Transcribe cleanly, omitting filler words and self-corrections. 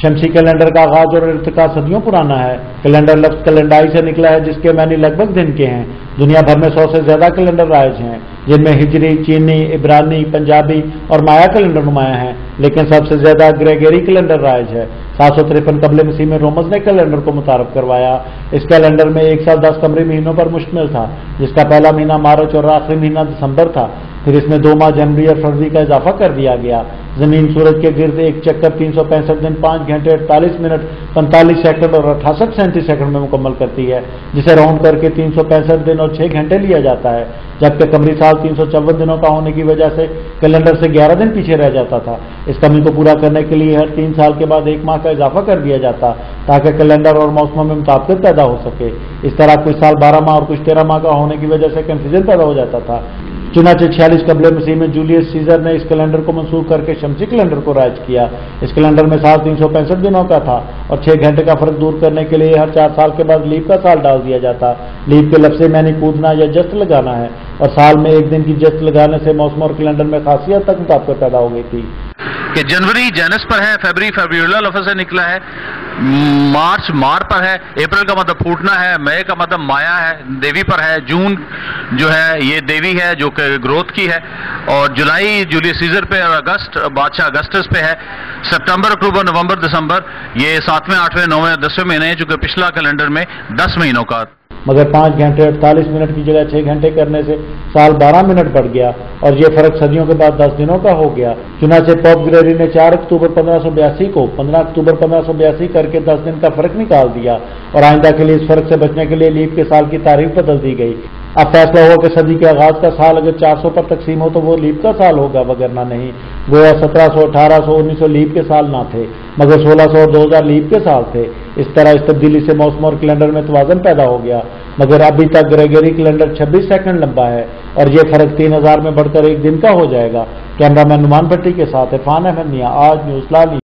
شمسی کیلنڈر کا آغاز اور ارتقا صدیوں پرانا ہے۔ کیلنڈر لفظ کیلنڈائی سے نکلا ہے، جس کے معنی لگ بھگ دن کے ہیں۔ دنیا بھر میں 100 سے زیادہ کیلنڈر رائج ہیں، جن میں ہجری، چینی، عبرانی، پنجابی اور مایا کیلنڈر نمایاں ہیں، لیکن سب سے زیادہ گریگری کیلنڈر رائج ہے۔ 753 قبل مسیح میں رومز نے کیلنڈر کو متعارف کروایا۔ اس کیلنڈر میں 1 سال 10 قمری مہینوں پر مشتمل تھا، جس کا پہلا مہینہ مارچ اور آخری مہینہ دسمبر تھا۔ پھر اس میں 2 ماہ جنوری اور فروری کا اضافہ کر دیا گیا۔ زمین سورج کے گرد ایک چکر 365 دن 5 گھنٹے 48 منٹ 45 سیکنڈ اور 68 سینٹی سیکنڈ میں مکمل کرتی ہے، جسے راؤنڈ کر کے 365 دن اور 6 گھنٹے لیا جاتا ہے، جبکہ قمری سال 354 دنوں کا ہونے کی وجہ سے کیلنڈر سے 11 دن پیچھے رہ جاتا تھا۔ اس کمی کو پورا کرنے کے لیے ہر 3 سال کے بعد 1 ماہ کا اضافہ کر دیا جاتا، تاکہ کیلنڈر اور موسموں میں مطابقت پیدا ہو سکے۔ اس طرح کچھ سال 12 ماہ اور کچھ 13 ماہ کا ہونے کی وجہ سے کنفیوژن پیدا ہو جاتا تھا۔ چنانچہ 46 قبل مسیح میں جولیس سیزر نے اس کیلنڈر کو منسوخ کر کے شمسی کیلنڈر کو رائج کیا۔ اس کیلنڈر میں سال 365 دنوں کا تھا اور 6 گھنٹے کا فرق دور کرنے کے لیے ہر 4 سال کے بعد لیپ کا سال ڈال دیا جاتا۔ لیپ کے لفظ معنی کودنا یا جست لگانا ہے، اور سال میں 1 دن کی جست لگانے سے موسم اور کیلنڈر میں خاصی حد تک مطابقت پیدا ہو گئی تھی۔ کہ جنوری جینس پر ہے، فیبریولا لفظ سے نکلا ہے، مارچ مار پر ہے، اپریل کا مطلب پھوٹنا ہے، مئی کا مطلب مایا ہے، دیوی پر ہے، جون جو ہے یہ دیوی ہے جو کہ گروتھ کی ہے، اور جولائی جولیس سیزر پہ، اور اگست بادشاہ اگسٹس پہ ہے، سپتمبر اکتوبر نومبر دسمبر یہ 7ویں 8ویں 9ویں 10ویں مہینے ہیں، چونکہ پچھلا کیلنڈر میں 10 مہینوں کا۔ مگر 5 گھنٹے 48 منٹ کی جگہ 6 گھنٹے کرنے سے سال 12 منٹ بڑھ گیا، اور یہ فرق صدیوں کے بعد 10 دنوں کا ہو گیا۔ چنانچہ پوپ گریگری نے 4 اکتوبر 1582 کو 15 اکتوبر 1582 کر کے 10 دن کا فرق نکال دیا، اور آئندہ کے لیے اس فرق سے بچنے کے لیے لیپ کے سال کی تاریخ بدل دی گئی۔ اب فیصلہ ہوا کہ صدی کے آغاز کا سال اگر 400 پر تقسیم ہو تو وہ لیپ کا سال ہوگا، وگرنہ نہیں۔ گویا 1700، 1800، 1900 لیپ کے سال نہ تھے، مگر 1600 اور 2000 لیپ کے سال تھے۔ اس طرح اس تبدیلی سے موسم اور کیلنڈر میں توازن پیدا ہو گیا، مگر ابھی تک گریگری کیلنڈر 26 سیکنڈ لمبا ہے، اور یہ فرق 3000 میں بڑھ کر 1 دن کا ہو جائے گا۔ کیمرہ مین نعمان بھٹی کے ساتھ عرفان احمد میاں، آج نیوز لالی۔